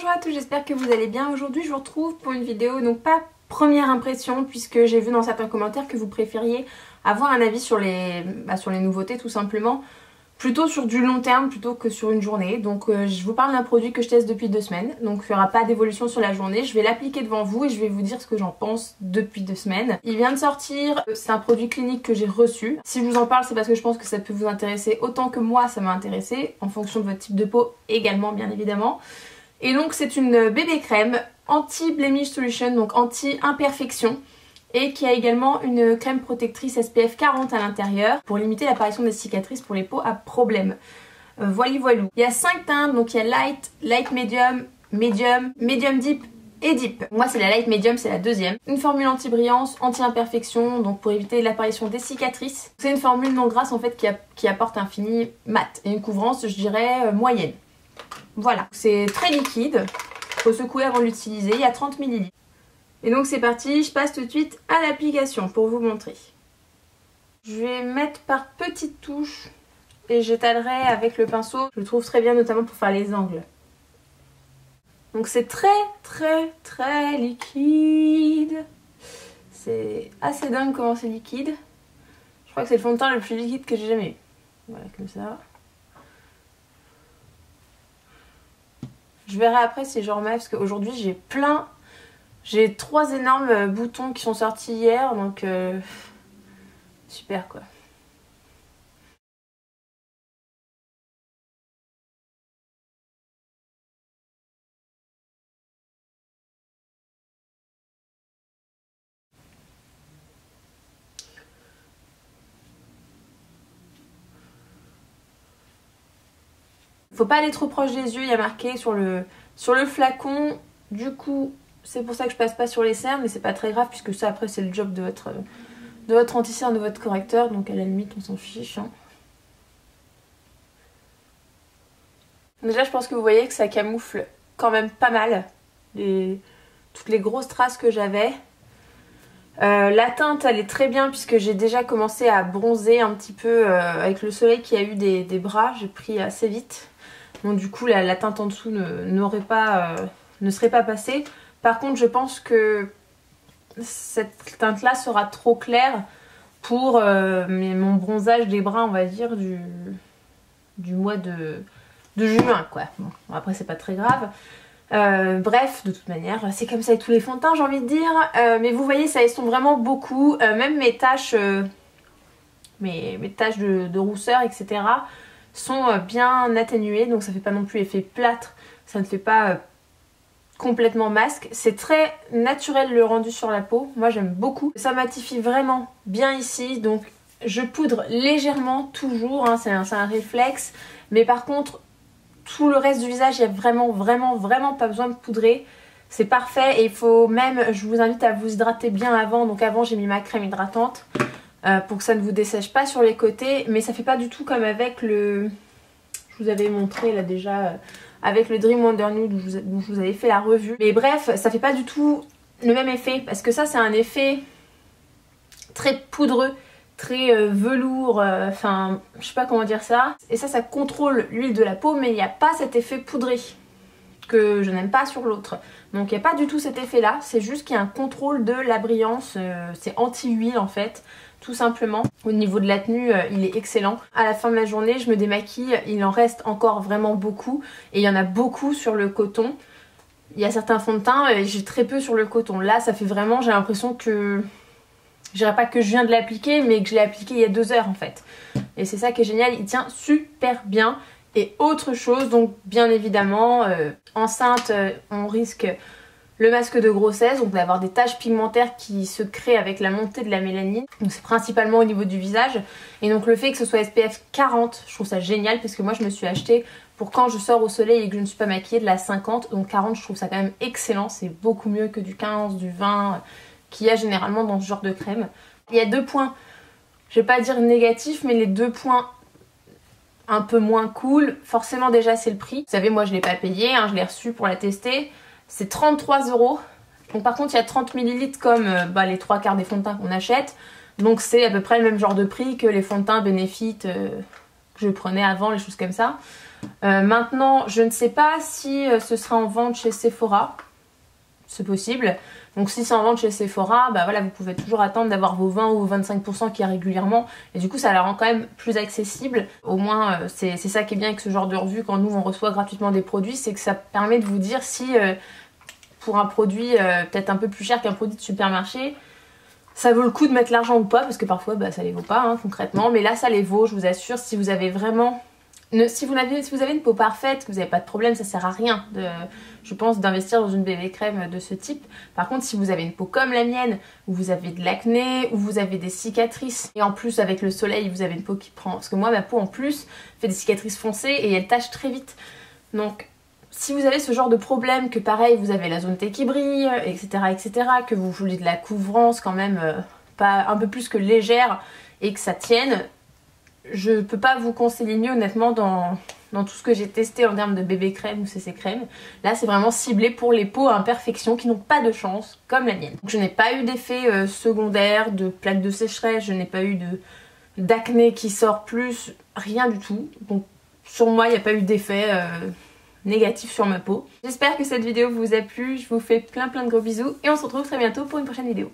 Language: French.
Bonjour à tous, j'espère que vous allez bien. Aujourd'hui je vous retrouve pour une vidéo, donc pas première impression puisque j'ai vu dans certains commentaires que vous préfériez avoir un avis sur les nouveautés tout simplement, plutôt sur du long terme plutôt que sur une journée. Donc je vous parle d'un produit que je teste depuis 2 semaines, donc il n'y aura pas d'évolution sur la journée, je vais l'appliquer devant vous et je vais vous dire ce que j'en pense depuis 2 semaines. Il vient de sortir, c'est un produit clinique que j'ai reçu. Si je vous en parle c'est parce que je pense que ça peut vous intéresser autant que moi ça m'a intéressé, en fonction de votre type de peau également bien évidemment. Et donc c'est une bébé crème anti-blemish solution, donc anti-imperfection, et qui a également une crème protectrice SPF 40 à l'intérieur pour limiter l'apparition des cicatrices pour les peaux à problème. Voilou. Il y a 5 teintes, donc il y a light, light medium, medium deep et deep. Moi c'est la light medium, c'est la deuxième. Une formule anti-brillance, anti-imperfection, donc pour éviter l'apparition des cicatrices. C'est une formule non grasse en fait qui apporte un fini mat et une couvrance je dirais moyenne. Voilà, c'est très liquide, faut secouer avant de l'utiliser, il y a 30 ml. Et donc c'est parti, je passe tout de suite à l'application pour vous montrer. Je vais mettre par petites touches et j'étalerai avec le pinceau. Je le trouve très bien notamment pour faire les angles. Donc c'est très liquide. C'est assez dingue comment c'est liquide. Je crois que c'est le fond de teint le plus liquide que j'ai jamais eu. Voilà, comme ça. Je verrai après si j'en remets parce qu'aujourd'hui j'ai 3 énormes boutons qui sont sortis hier, donc super quoi. Faut pas aller trop proche des yeux, il y a marqué sur le flacon, du coup c'est pour ça que je passe pas sur les cernes, mais c'est pas très grave puisque ça après c'est le job de votre anti-cerne, de votre correcteur, donc à la limite on s'en fiche. Hein. Déjà je pense que vous voyez que ça camoufle quand même pas mal toutes les grosses traces que j'avais. La teinte elle est très bien puisque j'ai déjà commencé à bronzer un petit peu avec le soleil qui a eu des bras, j'ai pris assez vite. Donc du coup la teinte en dessous ne serait pas passée. Par contre je pense que cette teinte là sera trop claire pour mon bronzage des bras on va dire du mois de juin quoi. Bon, après c'est pas très grave. Bref, de toute manière, c'est comme ça avec tous les fonds de teint j'ai envie de dire. Mais vous voyez ça estompe vraiment beaucoup. Même mes taches, mes taches de rousseur etc. sont bien atténuées, donc ça fait pas non plus effet plâtre, ça ne fait pas complètement masque. C'est très naturel le rendu sur la peau, moi j'aime beaucoup. Ça matifie vraiment bien ici, donc je poudre légèrement toujours, hein, c'est un réflexe, mais par contre tout le reste du visage il n'y a vraiment pas besoin de poudrer. C'est parfait et il faut même, je vous invite à vous hydrater bien avant, donc avant j'ai mis ma crème hydratante. Pour que ça ne vous dessèche pas sur les côtés, mais ça fait pas du tout comme avec le... Je vous avais montré là déjà, avec le Dream Wonder Nude où je vous avais fait la revue. Mais bref, ça fait pas du tout le même effet, parce que ça c'est un effet très poudreux, très velours, enfin je sais pas comment dire ça. Et ça contrôle l'huile de la peau, mais il n'y a pas cet effet poudré que je n'aime pas sur l'autre. Donc il n'y a pas du tout cet effet là, c'est juste qu'il y a un contrôle de la brillance, c'est anti-huile en fait. Tout simplement. Au niveau de la tenue, il est excellent. À la fin de la journée, je me démaquille, il en reste encore vraiment beaucoup. Et il y en a beaucoup sur le coton. Il y a certains fonds de teint et j'ai très peu sur le coton. Là, ça fait vraiment, j'ai l'impression que... Je dirais pas que je viens de l'appliquer, mais que je l'ai appliqué il y a 2 heures en fait. Et c'est ça qui est génial, il tient super bien. Et autre chose, donc bien évidemment, enceinte, on risque... le masque de grossesse, donc d'avoir des taches pigmentaires qui se créent avec la montée de la mélanine. Donc c'est principalement au niveau du visage. Et donc le fait que ce soit SPF 40, je trouve ça génial parce que moi je me suis acheté pour quand je sors au soleil et que je ne suis pas maquillée de la 50. Donc 40 je trouve ça quand même excellent, c'est beaucoup mieux que du 15, du 20 qu'il y a généralement dans ce genre de crème. Il y a 2 points, je vais pas dire négatifs, mais les 2 points un peu moins cool, forcément déjà c'est le prix. Vous savez moi je l'ai pas payé, hein, je l'ai reçu pour la tester. C'est 33 €. Donc par contre il y a 30 ml comme les 3/4 des fonds de teint qu'on achète. Donc c'est à peu près le même genre de prix que les fonds de teint Benefit que je prenais avant, les choses comme ça. Maintenant, je ne sais pas si ce sera en vente chez Sephora. C'est possible. Donc si c'est en vente chez Sephora, bah voilà, vous pouvez toujours attendre d'avoir vos 20 ou 25% qui y a régulièrement. Et du coup, ça la rend quand même plus accessible. Au moins, c'est ça qui est bien avec ce genre de revue quand nous on reçoit gratuitement des produits, c'est que ça permet de vous dire si pour un produit peut-être un peu plus cher qu'un produit de supermarché, ça vaut le coup de mettre l'argent ou pas, parce que parfois bah, ça les vaut pas concrètement. Mais là, ça les vaut, je vous assure, si vous avez vraiment... Si vous avez une peau parfaite, que vous n'avez pas de problème, ça sert à rien, je pense, d'investir dans une BB crème de ce type. Par contre, si vous avez une peau comme la mienne, où vous avez de l'acné, où vous avez des cicatrices, et en plus avec le soleil, vous avez une peau qui prend... Parce que moi, ma peau en plus fait des cicatrices foncées et elle tache très vite. Donc, si vous avez ce genre de problème, que pareil, vous avez la zone T qui brille, etc., que vous voulez de la couvrance quand même, pas un peu plus que légère, et que ça tienne... Je peux pas vous conseiller mieux honnêtement dans tout ce que j'ai testé en termes de bébé crème ou CC crème. Là c'est vraiment ciblé pour les peaux à imperfection qui n'ont pas de chance comme la mienne. Donc, je n'ai pas eu d'effet secondaire, de plaques de sécheresse, je n'ai pas eu d'acné qui sort plus, rien du tout. Donc sur moi il n'y a pas eu d'effet négatif sur ma peau. J'espère que cette vidéo vous a plu, je vous fais plein de gros bisous et on se retrouve très bientôt pour une prochaine vidéo.